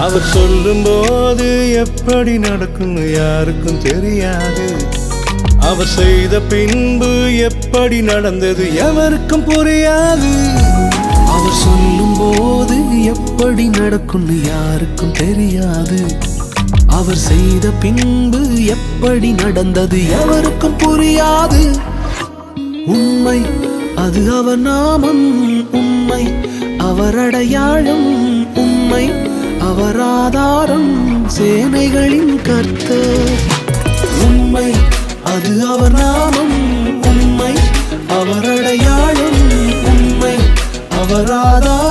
அவர் சொல்லும் போது எப்படி நடக்கும்னு யாருக்கும் தெரியாது. அவர் செய்த பின்பு எப்படி நடந்தது எவருக்கும் புரியாது. அவர் சொல்லும் போது எப்படி நடக்கும்னு யாருக்கும் தெரியாது. அவர் செய்த பின்பு எப்படி நடந்தது எவருக்கும் புரியாது. உண்மை அது அவர் நாமம், உண்மை அவர் அடையாளம், உண்மை அவர் ஆதாரம், சேனைகளின் கர்த்தர். உண்மை அது அவர் நாமம், உண்மை அவர் அடையாளம், உண்மை அவர் ஆதாரம்.